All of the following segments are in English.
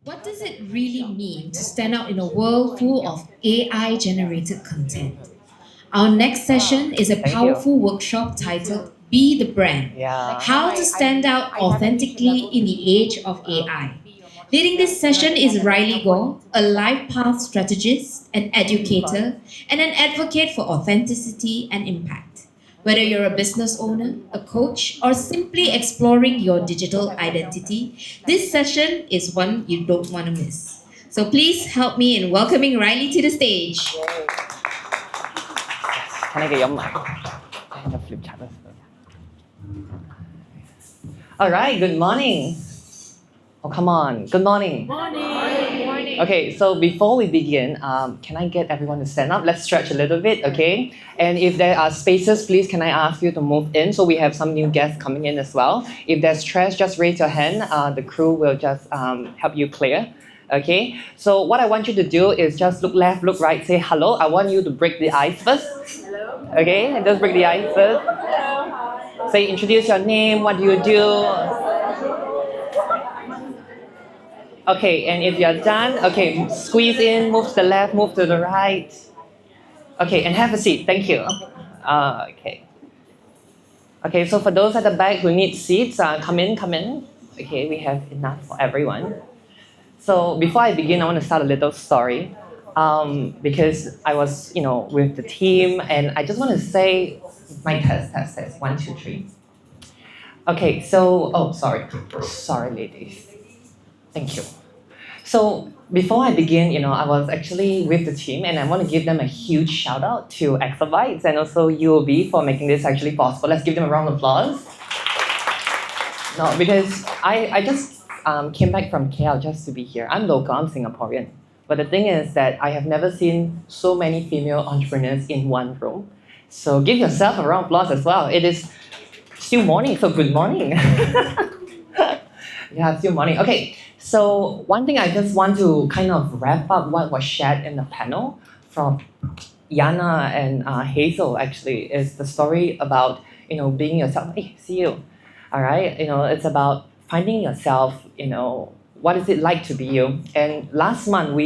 What does it really mean to stand out in a world full of AI generated content? Our next session is a Thank you. powerful workshop titled Be the Brand: Yeah. How to Stand Out Authentically in the Age of AI. Leading this session is Riley Gore, a life path strategist, an educator, and an advocate for authenticity and impact. Whether you're a business owner, a coach, or simply exploring your digital identity, this session is one you don't want to miss. So please help me in welcoming Riley to the stage. Can I get your mic? And the flip chart as well. All right, good morning. Oh, come on. Good morning. Morning. Okay, so before we begin, can I get everyone to stand up? Let's stretch a little bit, okay? And if there are spaces, please can I ask you to move in so we have some new guests coming in as well. If there's trash, just raise your hand. The crew will just help you clear. Okay, so what I want you to do is just look left, look right, say hello. I want you to break the ice first. Hello. Okay, just break the ice first. Say, introduce your name, what do you do? Okay, and if you're done, okay, squeeze in, move to the left, move to the right. Okay, and have a seat, thank you. Okay. Okay, so for those at the back who need seats, come in, come in. Okay, we have enough for everyone. So before I begin, I want to start a little story. Because I was, with the team, and I just want to say, my test, 1, 2, 3. Okay, so, sorry, ladies. Thank you. So before I begin, I was actually with the team, and I want to give them a huge shout out to Exabytes and also UOB for making this actually possible. Let's give them a round of applause. No, because I just came back from KL just to be here. I'm local, I'm Singaporean. But the thing is that I have never seen so many female entrepreneurs in one room. So give yourself a round of applause as well. It is still morning, so good morning. Yeah, still morning. Okay, so one thing I just want to kind of wrap up what was shared in the panel from Yana and Hazel actually is the story about, being yourself. Hey, see you. All right, it's about finding yourself, what is it like to be you? And last month,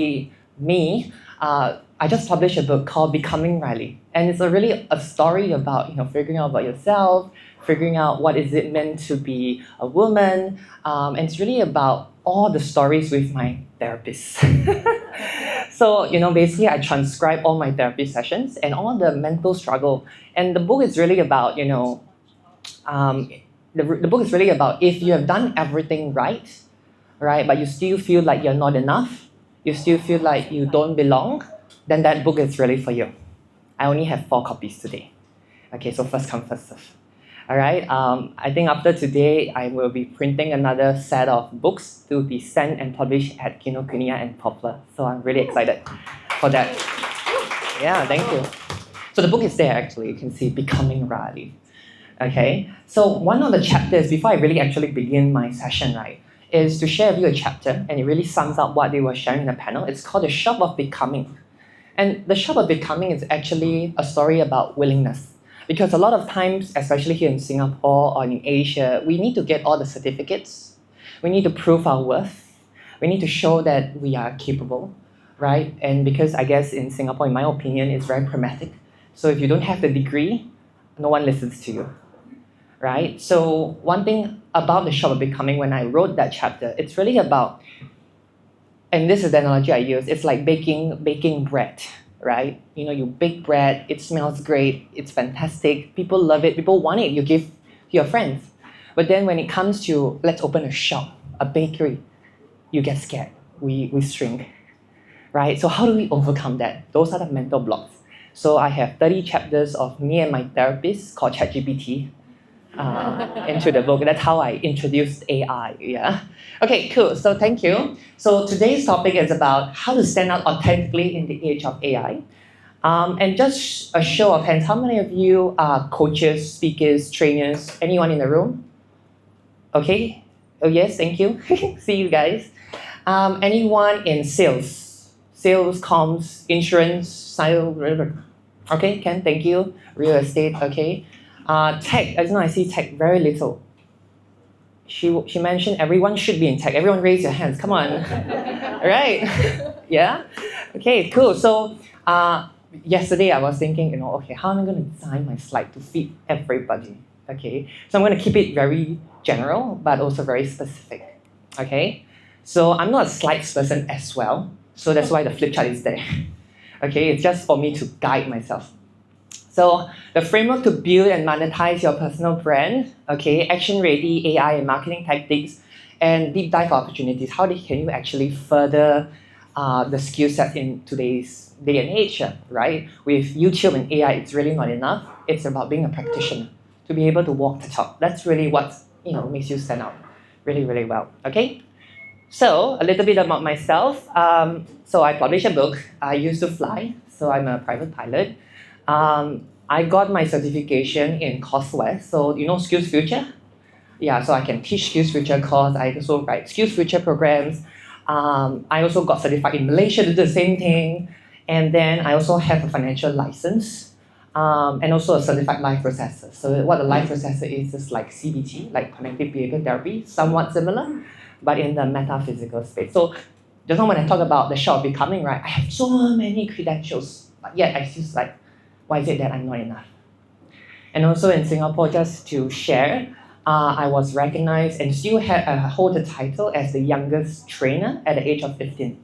I just published a book called Becoming Riley. And it's really a story about, figuring out about yourself, figuring out what is it meant to be a woman. And it's really about all the stories with my therapist. So, basically I transcribe all my therapy sessions and all the mental struggle. And the book is really about, the book is really about if you have done everything right, but you still feel like you're not enough, you still feel like you don't belong, then that book is really for you. I only have 4 copies today. Okay, so first come, first serve. All right, I think after today, I will be printing another set of books to be sent and published at Kinokuniya and Poplar. So I'm really excited for that. Yeah, thank you. So the book is there actually, you can see Becoming Riley. Okay, so one of the chapters, before I really actually begin my session, is to share with you a chapter, and it really sums up what they were sharing in the panel. It's called The Shop of Becoming. And The Shop of Becoming is actually a story about willingness. Because a lot of times, especially here in Singapore or in Asia, we need to get all the certificates. We need to prove our worth. We need to show that we are capable, right? And because I guess in Singapore, in my opinion, it's very pragmatic. So if you don't have the degree, no one listens to you, right? So one thing about The Shop of Becoming, when I wrote that chapter, it's really about, and this is the analogy I use, it's like baking bread, right? You bake bread, it smells great, it's fantastic, people love it, people want it, you give to your friends. But then when it comes to, let's open a shop, a bakery, you get scared, we shrink, right? So how do we overcome that? Those are the mental blocks. So I have 30 chapters of me and my therapist called ChatGPT into the book. That's how I introduced AI, yeah? Okay, cool, so thank you. So today's topic is about how to stand out authentically in the age of AI. And just a show of hands, how many of you are coaches, speakers, trainers, anyone in the room? Okay, oh yes, thank you, see you guys. Anyone in sales, comms, insurance, sales, okay, Ken, thank you, real estate, okay. Tech, I see tech very little. she mentioned everyone should be in tech. Everyone raise your hands. Come on. Right? Yeah? Okay, cool. So yesterday I was thinking, okay, how am I going to design my slide to fit everybody? Okay, so I'm going to keep it very general, but also very specific. Okay, so I'm not a slides person as well, so that's why the flip chart is there. Okay, it's just for me to guide myself. So the framework to build and monetize your personal brand, okay, action-ready AI and marketing tactics, and deep dive opportunities. How can you actually further the skill set in today's day and age, right? With YouTube and AI, it's really not enough. It's about being a practitioner, to be able to walk the talk. That's really what makes you stand out really, really well. Okay. So a little bit about myself. So I published a book. I used to fly, so I'm a private pilot. I got my certification in courseware. So Skills Future? Yeah, so I can teach Skills Future course. I also write Skills Future programs. I also got certified in Malaysia to do the same thing. And then I also have a financial license and also a certified life processor. So what a life processor is like CBT, like cognitive behavior therapy, somewhat similar, but in the metaphysical space. So just now when I talk about the show of becoming, right, I have so many credentials, but yet I feel like, why is it that I'm not enough? And also in Singapore, just to share, I was recognized and still hold the title as the youngest trainer at the age of 15.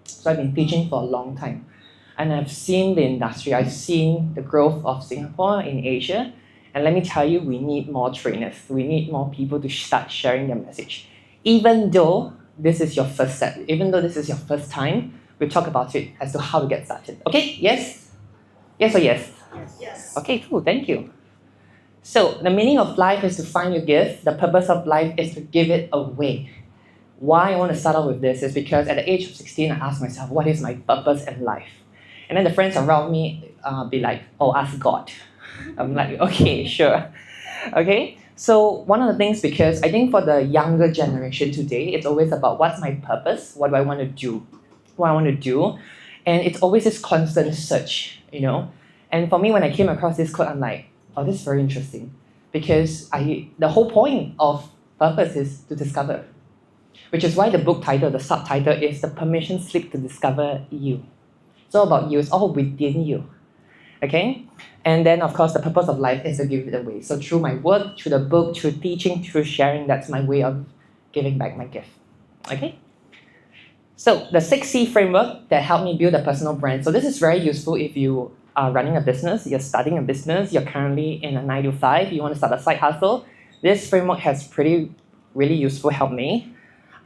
So I've been teaching for a long time. And I've seen the industry, I've seen the growth of Singapore in Asia. And let me tell you, we need more trainers. We need more people to start sharing their message. Even though this is your first step, even though this is your first time, we'll talk about it as to how to get started. Okay, yes? Yes or yes? Yes. Okay, cool, thank you. So the meaning of life is to find your gift. The purpose of life is to give it away. Why I want to start off with this is because at the age of 16, I asked myself, what is my purpose in life? And then the friends around me be like, oh, ask God. I'm like, okay, sure. Okay, so one of the things, because I think for the younger generation today, it's always about what's my purpose? What do I want to do? What I want to do? And it's always this constant search, And for me, when I came across this quote, I'm like, oh, this is very interesting. Because the whole point of purpose is to discover. Which is why the book title, the subtitle is The Permission Slip to Discover You. It's all about you, it's all within you. Okay? And then, of course, the purpose of life is to give it away. So through my work, through the book, through teaching, through sharing, that's my way of giving back my gift. Okay? So the 6C framework that helped me build a personal brand. So this is very useful if you are running a business, you're starting a business, you're currently in a 9 to 5, you want to start a side hustle. This framework has really useful helped me.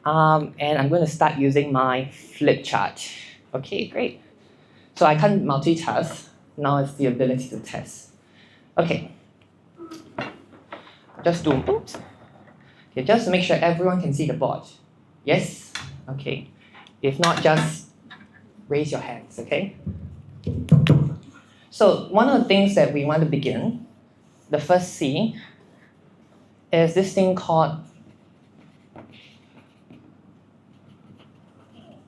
And I'm going to start using my flip chart. Okay, great. So I can't multitask. Now it's the ability to test. Okay. Just do, oops. Okay, just to make sure everyone can see the board. Yes? Okay. If not, just raise your hands, okay? So one of the things that we want to begin, the first C, is this thing called,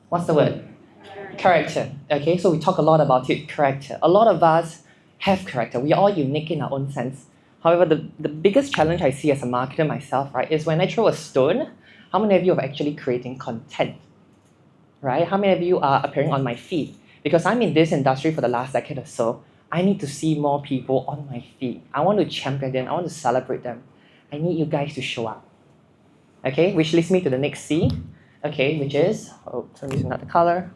what's the word? Character. Okay, so we talk a lot about it, character. A lot of us have character. We are all unique in our own sense. However, the biggest challenge I see as a marketer myself, right, is when I throw a stone, how many of you are actually creating content? Right? How many of you are appearing on my feed? Because I'm in this industry for the last decade or so, I need to see more people on my feed. I want to champion them. I want to celebrate them. I need you guys to show up. Okay, which leads me to the next C. Okay, which is, I'm using another color.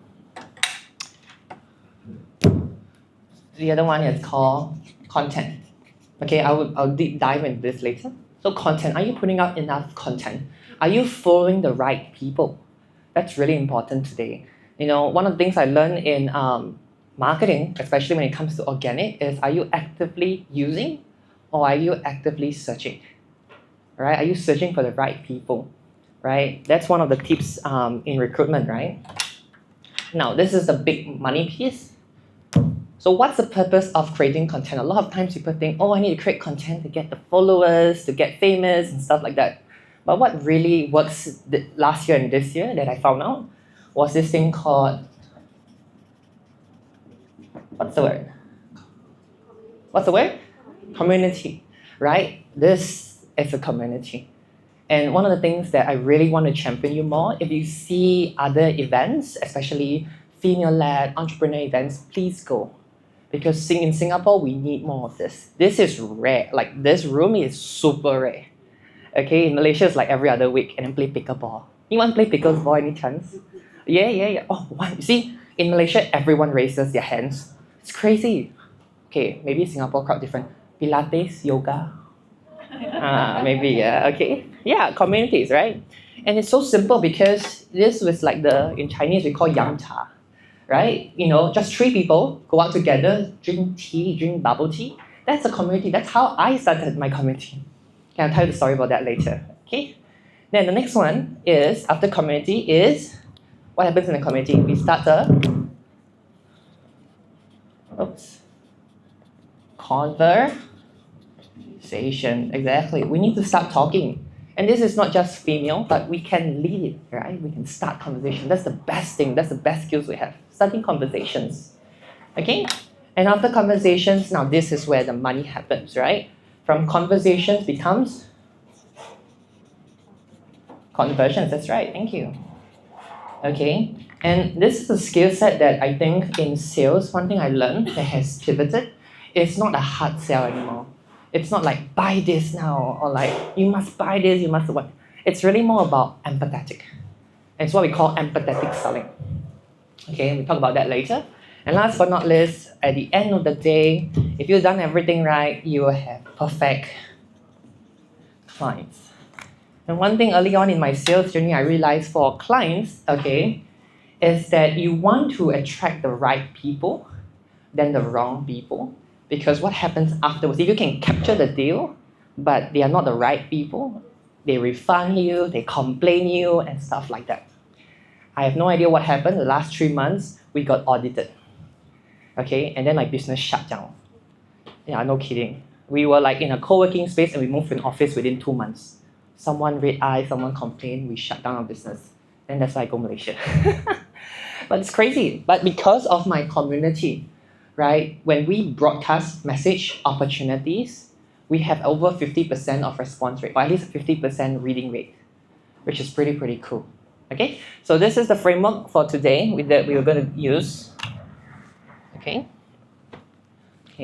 The other one is called content. Okay, I'll deep dive into this later. So content, are you putting out enough content? Are you following the right people? That's really important today. One of the things I learned in marketing, especially when it comes to organic, is are you actively using or are you actively searching? Right? Are you searching for the right people? Right? That's one of the tips in recruitment, right? Now, this is the big money piece. So what's the purpose of creating content? A lot of times people think, oh, I need to create content to get the followers, to get famous and stuff like that. But what really works last year and this year that I found out was this thing called, what's the word? What's the word? Community, right? This is a community. And one of the things that I really want to champion you more, if you see other events, especially female-led entrepreneur events, please go. Because in Singapore, we need more of this. This is rare. Like, this room is super rare. Okay, in Malaysia, it's like every other week, and then play pickleball. You want to play pickleball any chance? Yeah. Oh, one. You see, in Malaysia, everyone raises their hands. It's crazy. Okay, maybe Singapore crowd different. Pilates, yoga. Maybe, yeah, okay. Yeah, communities, right? And it's so simple because this was like in Chinese, we call yang cha, right? You know, just 3 people go out together, drink tea, drink bubble tea. That's a community. That's how I started my community. Okay, I'll tell you the story about that later, okay? Then the next one is, after community is, what happens in the community? We start conversation, exactly. We need to start talking. And this is not just female, but we can lead it, right? We can start conversation. That's the best thing. That's the best skills we have. Starting conversations, okay? And after conversations, now this is where the money happens, right? From conversations becomes conversions. That's right. Thank you. Okay, and this is a skill set that I think in sales, one thing I learned that has pivoted, it's not a hard sell anymore. It's not like buy this now or like you must buy this, you must what. It's really more about empathetic. And it's what we call empathetic selling. Okay, we talk about that later. And last but not least, at the end of the day, if you've done everything right, you will have perfect clients. And one thing early on in my sales journey, I realized for clients, okay, is that you want to attract the right people than the wrong people. Because what happens afterwards, if you can capture the deal, but they are not the right people, they refund you, they complain you, and stuff like that. I have no idea what happened. The last 3 months, we got audited. Okay, and then my business shut down. Yeah, no kidding. We were like in a co-working space and we moved to an office within 2 months. Someone red eye, someone complained, we shut down our business. And that's why I go Malaysia. But it's crazy. But because of my community, right, when we broadcast message opportunities, we have over 50% of response rate, or at least 50% reading rate, which is pretty cool. Okay, so this is the framework for today that we are going to use. Okay,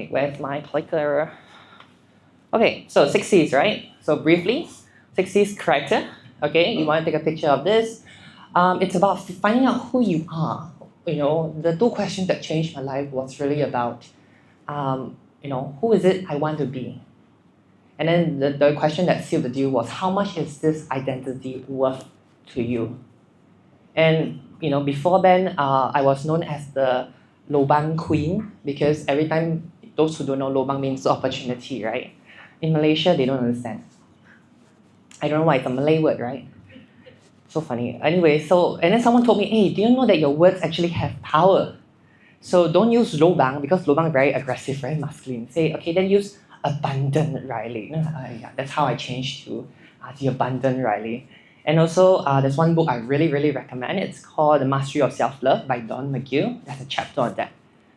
where's my clicker? Okay, so 6 C's, right? So briefly, 6 C's character. Okay, you want to take a picture of this. It's about finding out who you are. You know, the 2 questions that changed my life was really about, who is it I want to be? And then the question that sealed the deal was, how much is this identity worth to you? And, before then, I was known as the lobang queen because every time, those who don't know, lobang means opportunity, right? In Malaysia, they don't understand. I don't know why, it's a Malay word, right? So funny. Anyway, and then someone told me, hey, do you know that your words actually have power? So don't use lobang because lobang is very aggressive, very masculine. Say, okay, then use abundant, Riley. Yeah, that's how I changed to the abundant Riley. And also, there's one book I really recommend. It's called The Mastery of Self-Love by Don McGill. There's a chapter on that.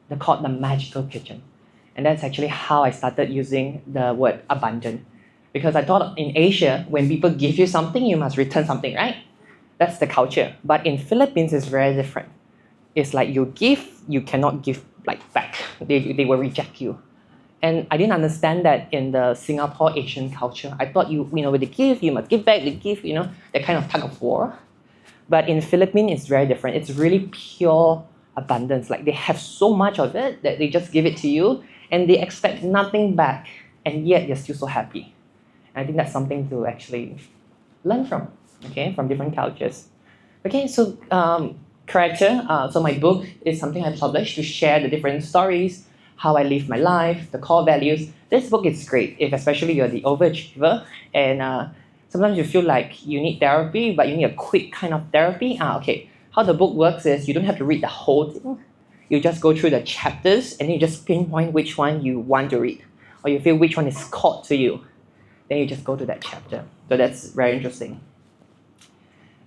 They're called The Magical Kitchen. And that's actually how I started using the word abundant. Because I thought in Asia, when people give you something, you must return something, right? That's the culture. But in Philippines, it's very different. It's like you give, you cannot give like back. They will reject you. And I didn't understand that in the Singapore Asian culture. I thought when they give, you must give back. They give, that kind of tug of war. But in Philippines, it's very different. It's really pure abundance. Like they have so much of it that they just give it to you and they expect nothing back. And yet they're still so happy. And I think that's something to actually learn from, okay, from different cultures. Okay, so character. So my book is something I published to share the different stories, how I live my life, the core values. This book is great, if especially you're the overachiever and sometimes you feel like you need therapy, but you need a quick kind of therapy. Okay, how the book works is you don't have to read the whole thing. You just go through the chapters and then you just pinpoint which one you want to read, or you feel which one is called to you. Then you just go to that chapter. So that's very interesting.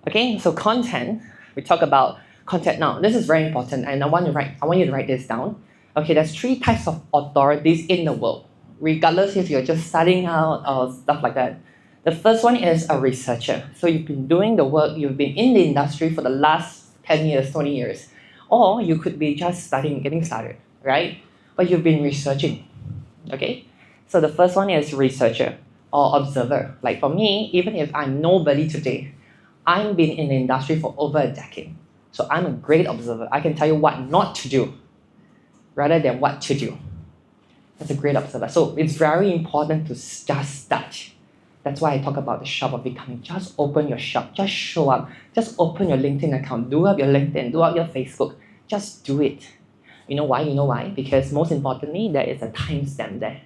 Okay, so content. We talk about content now. This is very important, and I want you to write this down. Okay, there's 3 types of authorities in the world, regardless if you're just starting out or stuff like that. The first one is a researcher. So you've been doing the work, you've been in the industry for the last 10 years, 20 years. Or you could be just getting started, right? But you've been researching, okay? So the first one is researcher or observer. Like for me, even if I'm nobody today, I've been in the industry for over a decade. So I'm a great observer. I can tell you what not to do rather than what to do. That's a great observer. So it's very important to just start. That's why I talk about the shop of becoming. Just open your shop. Just show up. Just open your LinkedIn account. Do up your LinkedIn. Do up your Facebook. Just do it. You know why? You know why? Because most importantly, there is a timestamp there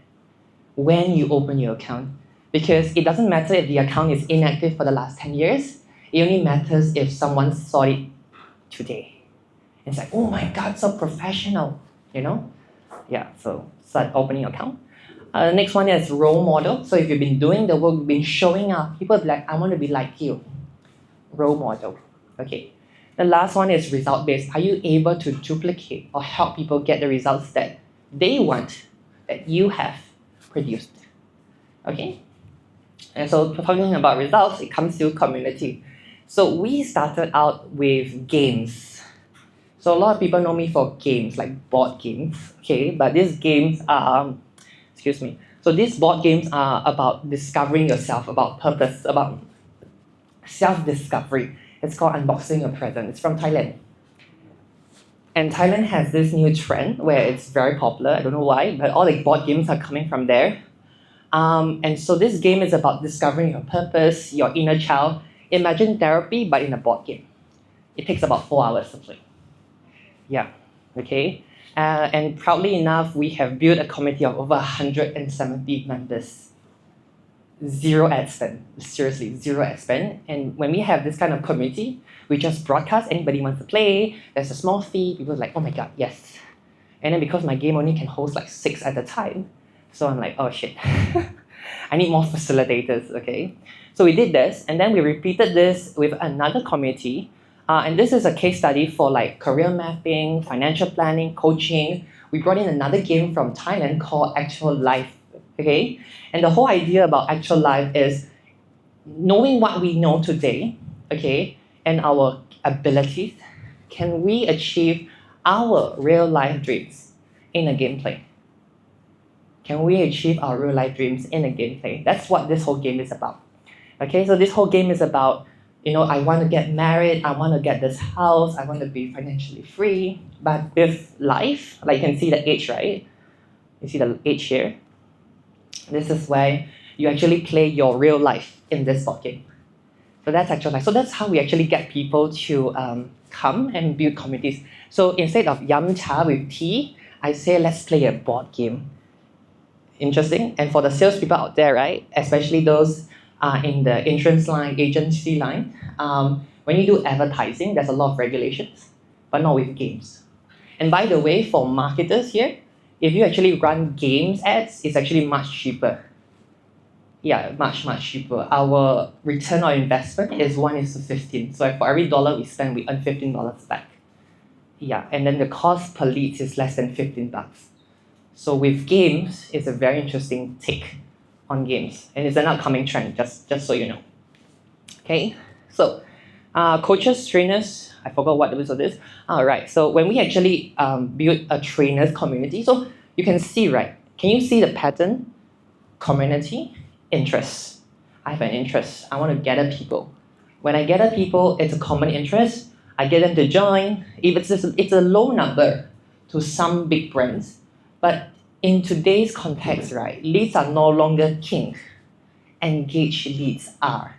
when you open your account. Because it doesn't matter if the account is inactive for the last 10 years. It only matters if someone saw it today. It's like, oh my God, so professional, you know? Yeah, so start opening your account. The next one is role model. So if you've been doing the work, you've been showing up, people be like, I want to be like you. Role model. Okay. The last one is result based. Are you able to duplicate or help people get the results that they want, that you have produced? Okay. And so talking about results, it comes to community. So we started out with games. So a lot of people know me for games, like board games. Okay, but these games are So these board games are about discovering yourself, about purpose, about self-discovery. It's called Unboxing Your Present. It's from Thailand. And Thailand has this new trend where it's very popular. I don't know why, but all the board games are coming from there. And so this game is about discovering your purpose, your inner child. Imagine therapy, but in a board game. It takes about 4 hours something. Yeah, okay. And proudly enough, we have built a community of over 170 members. Zero ad spend, seriously, zero ad spend. And when we have this kind of community, we just broadcast, anybody wants to play, there's a small fee, people are like, oh my God, yes. And then because my game only can host like 6 at a time, so I'm like, oh shit, I need more facilitators, okay? So we did this, and then we repeated this with another community. And this is a case study for like career mapping, financial planning, coaching. We brought in another game from Thailand called Actual Life, okay? And the whole idea about Actual Life is knowing what we know today, okay, and our abilities, can we achieve our real life dreams in a gameplay? Can we achieve our real life dreams in a gameplay? That's what this whole game is about. Okay, so this whole game is about, I want to get married, I want to get this house, I want to be financially free. But with life, like you can see the age, right? You see the age here? This is where you actually play your real life in this board game. So that's Actual Life. So that's how we actually get people to come and build communities. So instead of yum cha with tea, I say let's play a board game. Interesting. And for the salespeople out there, right, especially those in the insurance line, agency line, when you do advertising, there's a lot of regulations, but not with games. And by the way, for marketers here, if you actually run games ads, it's actually much cheaper. Yeah, much cheaper. Our return on investment is 1:15. So for every dollar we spend, we earn $15 back. Yeah, and then the cost per lead is less than $15. So with games, it's a very interesting take on games, and it's an upcoming trend. Just so you know. Okay, so coaches, trainers. I forgot what the list of this. All right. So when we actually build a trainers community, so you can see, right? Can you see the pattern? Community, interest. I have an interest. I want to gather people. When I gather people, it's a common interest. I get them to join. If it's a low number to some big brands, but in today's context, right, leads are no longer king. Engaged leads are.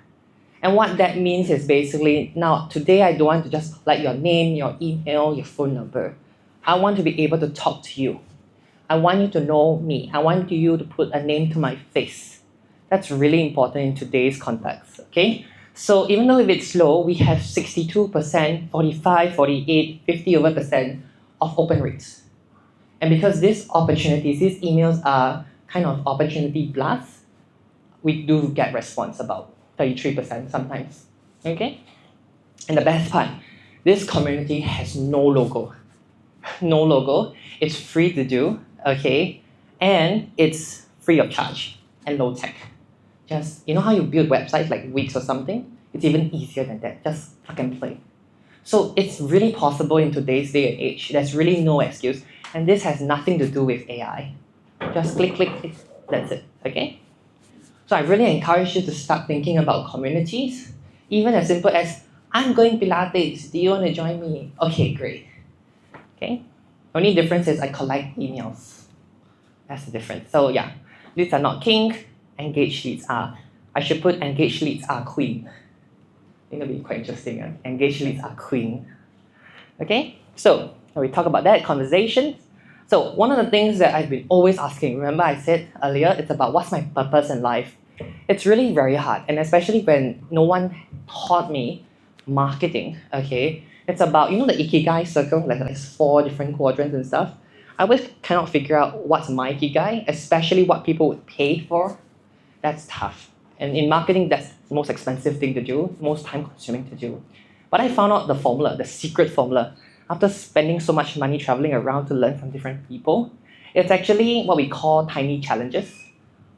And what that means is basically, now today I don't want to just like your name, your email, your phone number. I want to be able to talk to you. I want you to know me. I want you to put a name to my face. That's really important in today's context, okay? So even though if it's low, we have 62%, 45, 48, 50% of open rates. And because these opportunities, these emails are kind of opportunity blasts, we do get response about 33% sometimes, okay? And the best part, this community has no logo. No logo. It's free to do, okay? And it's free of charge and low tech. just, you know how you build websites like Wix or something? It's even easier than that. Just plug and play. So it's really possible in today's day and age. There's really no excuse. And this has nothing to do with AI. Just click, click, click. That's it. Okay? So I really encourage you to start thinking about communities. Even as simple as, I'm going Pilates. Do you want to join me? Okay, great. Okay? Only difference is I collect emails. That's the difference. So yeah, leads are not king, engaged leads are. I should put engaged leads are queen. I think it'll be quite interesting. Engaged leads are queen. Okay? So when we talk about that, conversations. So one of the things that I've been always asking, remember I said earlier, it's about what's my purpose in life. It's really very hard, and especially when no one taught me marketing, okay? It's about, you know the Ikigai circle, like there's 4 different quadrants and stuff. I always cannot figure out what's my Ikigai, especially what people would pay for. That's tough. And in marketing, that's the most expensive thing to do, most time consuming to do. But I found out the formula, the secret formula. After spending so much money traveling around to learn from different people, it's actually what we call tiny challenges,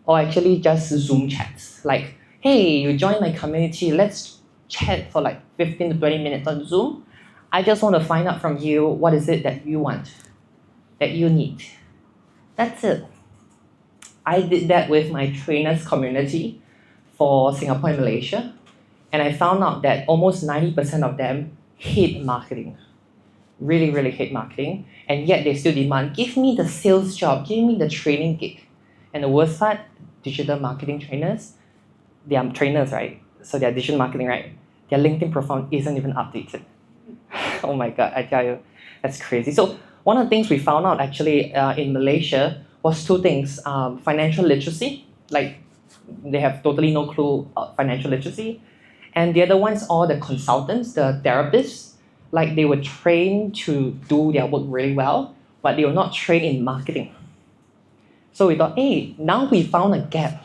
or actually just Zoom chats. Like, hey, you join my community, let's chat for like 15 to 20 minutes on Zoom. I just want to find out from you, what is it that you want, that you need. That's it. I did that with my trainers community for Singapore and Malaysia, and I found out that almost 90% of them hate marketing. Really, really hate marketing, and yet they still demand, give me the sales job, give me the training gig. And the worst part, digital marketing trainers, they are trainers, right? So they're digital marketing, right? Their LinkedIn profile isn't even updated. Oh my God, I tell you, that's crazy. So one of the things we found out actually in Malaysia was 2 things. Financial literacy, like they have totally no clue of financial literacy. And the other one's all the consultants, the therapists, like they were trained to do their work really well, but they were not trained in marketing. So we thought, hey, now we found a gap,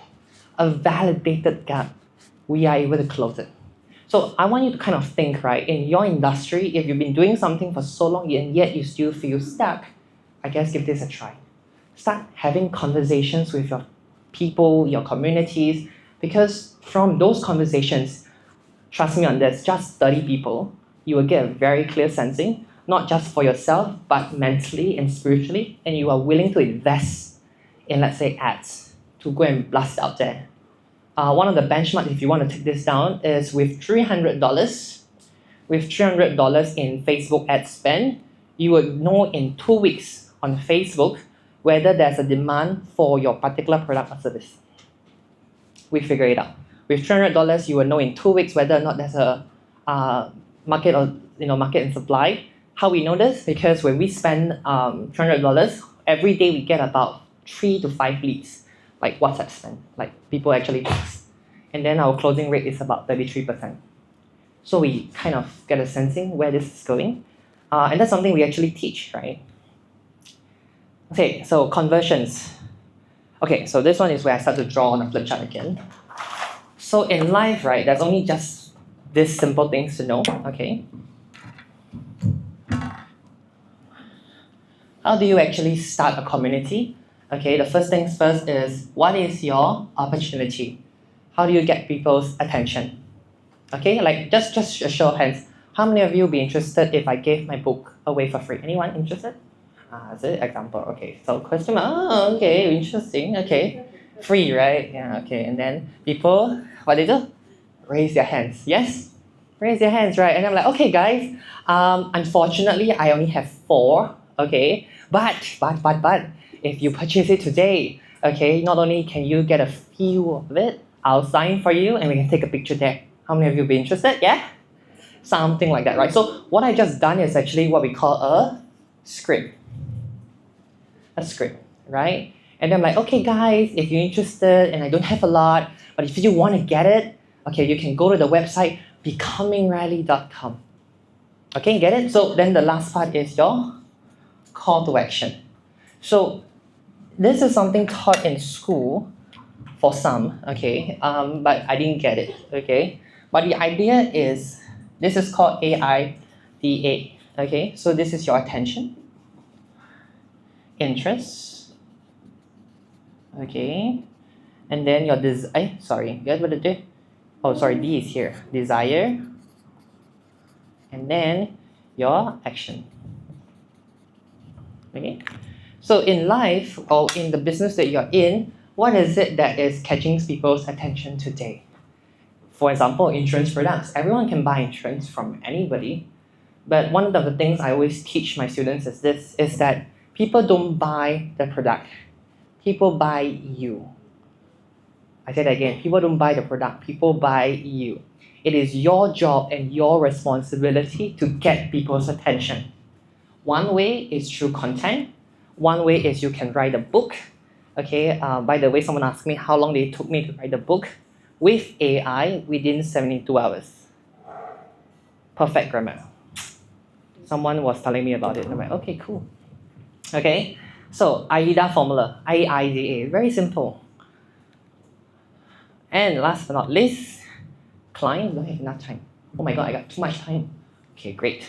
a validated gap. We are able to close it. So I want you to kind of think, right, in your industry, if you've been doing something for so long and yet you still feel stuck, I guess give this a try. Start having conversations with your people, your communities, because from those conversations, trust me on this, just 30 people, you will get a very clear sensing, not just for yourself, but mentally and spiritually, and you are willing to invest in, let's say, ads to go and blast out there. One of the benchmarks, if you want to take this down, is with $300, in Facebook ad spend, you would know in 2 weeks on Facebook whether there's a demand for your particular product or service. We figure it out. With $300, you will know in 2 weeks whether or not there's a market or market and supply. How we know this? Because when we spend $300, every day we get about 3 to 5 leads, like WhatsApp spend, like people actually text. And then our closing rate is about 33%. So we kind of get a sensing where this is going. And that's something we actually teach, right? Okay, so conversions. Okay, so this one is where I start to draw on a flip chart again. So in life, right, there's only just these simple things to know, okay? How do you actually start a community? Okay, the first things first is, what is your opportunity? How do you get people's attention? Okay, like just a show of hands. How many of you would be interested if I gave my book away for free? Anyone interested? That's an example. Okay, so question mark. Oh, okay, interesting. Okay, free, right? Yeah, okay. And then people, what they do? Raise their hands. Yes? Raise your hands, right? And I'm like, okay, guys. Unfortunately, I only have 4. Okay, but if you purchase it today, okay, not only can you get a few of it, I'll sign for you and we can take a picture there. How many of you be interested? Yeah? Something like that, right? So what I just done is actually what we call a script. A script, right? And then I'm like, okay, guys, if you're interested and I don't have a lot, but if you want to get it, okay, you can go to the website becomingrally.com. Okay, get it? So then the last part is your call to action. So this is something taught in school for some, okay, but I didn't get it, okay? But the idea is, this is called AIDA, okay? So this is your attention, interest, okay? And then your sorry, guys, what did I do? Oh, sorry, D is here. Desire. And then your action. Okay? So in life or in the business that you're in, what is it that is catching people's attention today? For example, insurance products. Everyone can buy insurance from anybody. But one of the things I always teach my students is that people don't buy the product. People buy you. I say that again. People don't buy the product. People buy you. It is your job and your responsibility to get people's attention. One way is through content. One way is you can write a book. Okay. By the way, someone asked me how long it took me to write the book. With AI, within 72 hours. Perfect grammar. Someone was telling me about it. And I'm like, okay, cool. Okay. So AIDA formula. AIDA. Very simple. And last but not least, client. Don't have enough time. Oh my god, I got too much time. Okay, great.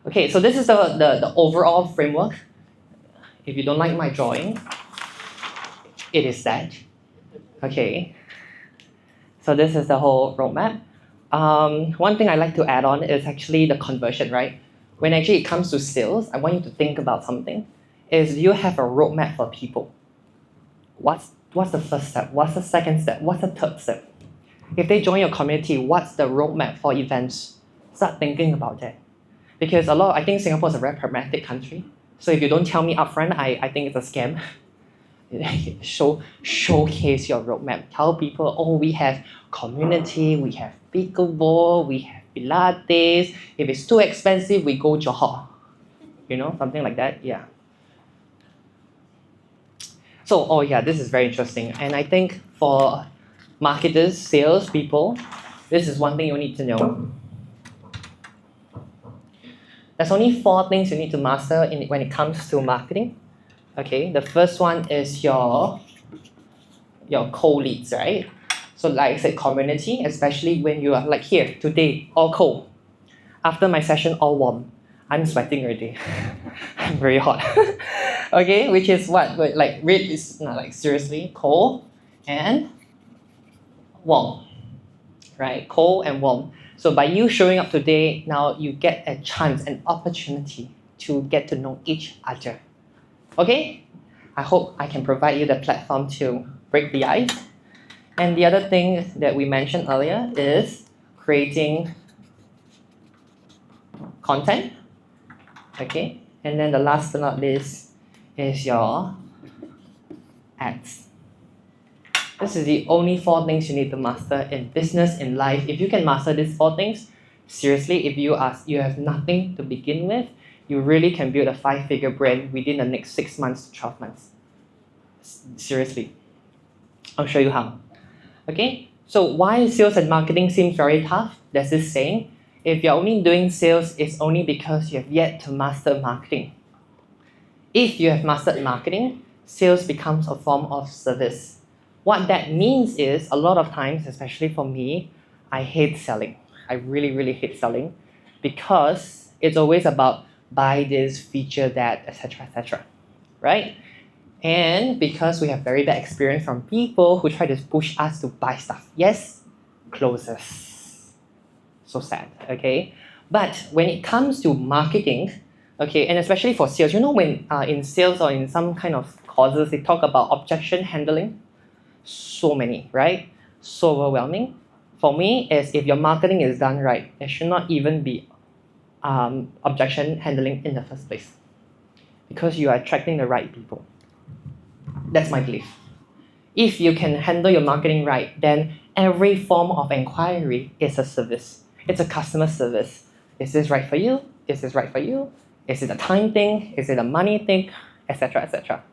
Okay, so this is the overall framework. If you don't like my drawing, it is that. Okay. So this is the whole roadmap. One thing I like to add on is actually the conversion, right? When actually it comes to sales, I want you to think about something. Is you have a roadmap for people. What's the first step? What's the second step? What's the third step? If they join your community, what's the roadmap for events? Start thinking about that. Because I think Singapore is a very pragmatic country. So if you don't tell me upfront, I think it's a scam. Showcase your roadmap. Tell people, oh, we have community, we have pickleball, we have Pilates. If it's too expensive, we go Johor. Something like that. Yeah. So, oh yeah, this is very interesting. And I think for marketers, sales people, this is one thing you need to know. There's only 4 things you need to master when it comes to marketing. Okay, the first one is your cold leads, right? So like I said, community, especially when you are like here today, all cold. After my session, all warm. I'm sweating already. I'm very hot. Okay, which is what? Like red is not like seriously cold and warm, right? Cold and warm. So by you showing up today, now you get a chance, an opportunity to get to know each other. Okay? I hope I can provide you the platform to break the ice. And the other thing that we mentioned earlier is creating content. Okay? And then the last but not least is your ads. This is the only 4 things you need to master in business, in life. If you can master these 4 things, seriously, if you have nothing to begin with, you really can build a 5-figure brand within the next 6 months to 12 months. Seriously. I'll show you how. Okay? So why sales and marketing seems very tough? There's this saying, if you're only doing sales, it's only because you have yet to master marketing. If you have mastered marketing, sales becomes a form of service. What that means is, a lot of times, especially for me, I hate selling. I really, really hate selling because it's always about buy this, feature that, etc., right? And because we have very bad experience from people who try to push us to buy stuff. Yes, closes. So sad, okay? But when it comes to marketing, okay, and especially for sales, when in sales or in some kind of courses, they talk about objection handling. So many, right? So overwhelming. For me, is if your marketing is done right, there should not even be objection handling in the first place, because you are attracting the right people. That's my belief. If you can handle your marketing right, then every form of inquiry is a service. It's a customer service. Is this right for you? Is this right for you? Is it a time thing? Is it a money thing? Etc.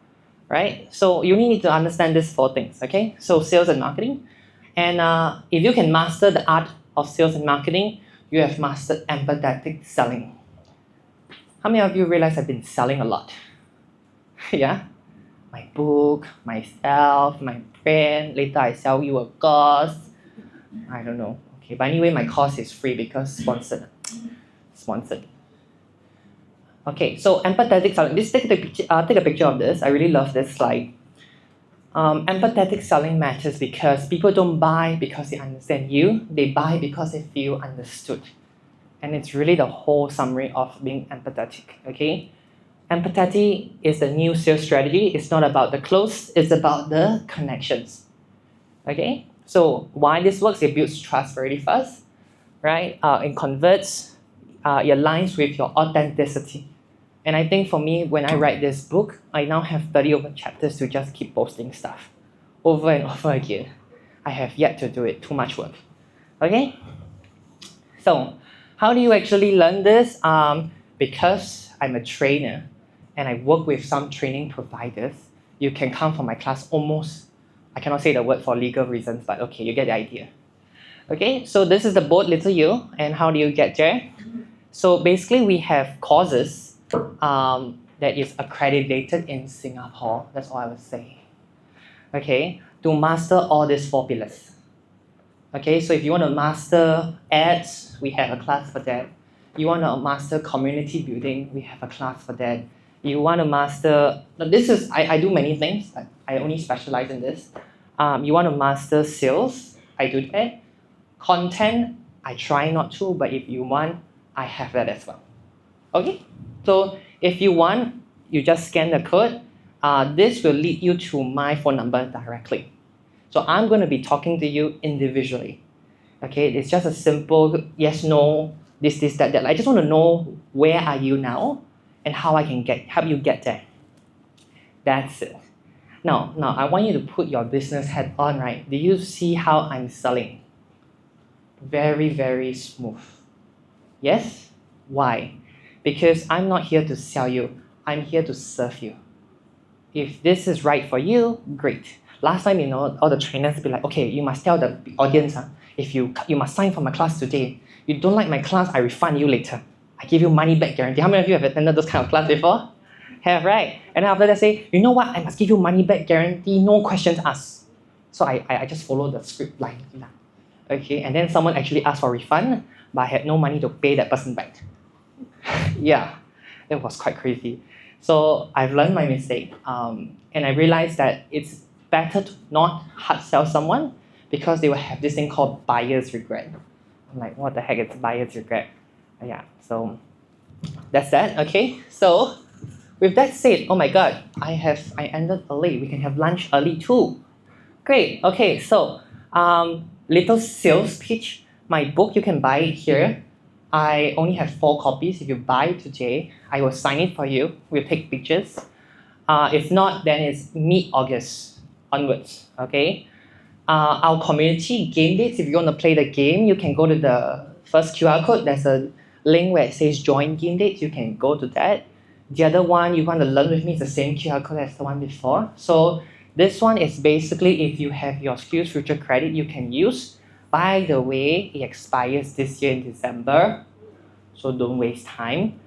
Right? So you need to understand these 4 things. Okay? So sales and marketing. And if you can master the art of sales and marketing, you have mastered empathetic selling. How many of you realize I've been selling a lot? Yeah? My book, myself, my brand. Later I sell you a course. I don't know. Okay, but anyway, my course is free because sponsored. Okay, so empathetic selling. Take a picture of this. I really love this slide. Empathetic selling matters because people don't buy because they understand you, they buy because they feel understood. And it's really the whole summary of being empathetic, okay? Empathetic is the new sales strategy. It's not about the close, it's about the connections, okay? So why this works, it builds trust very fast, right? It converts, it aligns with your authenticity. And I think for me, when I write this book, I now have 30 over chapters to just keep posting stuff over and over again. I have yet to do it, too much work. Okay? So, how do you actually learn this? Because I'm a trainer and I work with some training providers, you can come for my class almost, I cannot say the word for legal reasons, but okay, you get the idea. Okay, so this is the boat Little You, and how do you get there? So basically we have courses that is accredited in Singapore, that's all I would say. Okay, to master all these 4 pillars. Okay, so if you want to master ads, we have a class for that. You want to master community building, we have a class for that. You want to master, this is, I do many things, I only specialize in this. You want to master sales, I do that. Content, I try not to, but if you want, I have that as well. Okay, so if you want, you just scan the code. This will lead you to my phone number directly. So I'm going to be talking to you individually. Okay, it's just a simple yes, no, this, that. I just want to know where are you now and how I can help you get there. That's it. Now I want you to put your business hat on, right? Do you see how I'm selling? Very, very smooth. Yes? Why? Because I'm not here to sell you, I'm here to serve you. If this is right for you, great. Last time, all the trainers be like, okay, you must tell the audience, if you must sign for my class today. You don't like my class, I refund you later. I give you money back guarantee. How many of you have attended those kind of class before? Have, right? And then after that say, you know what, I must give you money back guarantee, no questions asked. So I just follow the script blindly. Okay, and then someone actually asked for refund, but I had no money to pay that person back. Yeah, it was quite crazy. So I've learned my mistake, and I realized that it's better to not hard sell someone because they will have this thing called buyer's regret. I'm like, what the heck is buyer's regret? Yeah, so that's that. Okay, so with that said, oh my god, I ended early. We can have lunch early too. Great. Okay, so little sales pitch. My book, you can buy it here. I only have 4 copies. If you buy it today, I will sign it for you. We'll take pictures. If not, then it's mid-August onwards. Okay. Our community game dates. If you want to play the game, you can go to the first QR code. There's a link where it says join game dates. You can go to that. The other one you want to learn with me is the same QR code as the one before. So this one is basically if you have your Skills Future credit you can use. By the way, it expires this year in December, so don't waste time.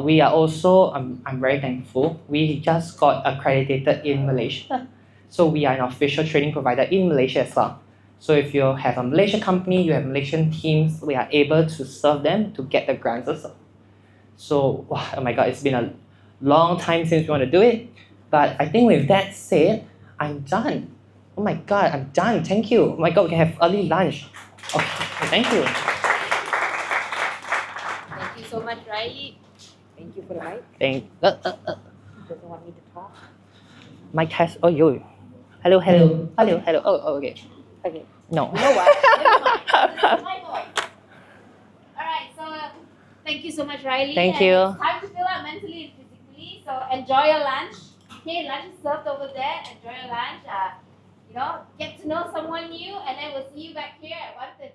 We are also, I'm very thankful, we just got accredited in Malaysia. So we are an official training provider in Malaysia as well. So if you have a Malaysian company, you have Malaysian teams, we are able to serve them to get the grants also. So, oh my god, it's been a long time since we want to do it. But I think with that said, I'm done. Oh my god, I'm done. Thank you. Oh my god, we can have early lunch. Okay, thank you. Thank you so much, Riley. Thank you for the mic. Thank. Doesn't want me to talk. My test. Oh, yo. Hello. Oh, okay. Okay. No. You know what? My voice. Alright, so thank you so much, Riley. Thank And you. It's time to fill out mentally and physically. So enjoy your lunch. Okay, lunch is served over there. Enjoy your lunch. Get to know someone new, and then we'll see you back here at 1:30.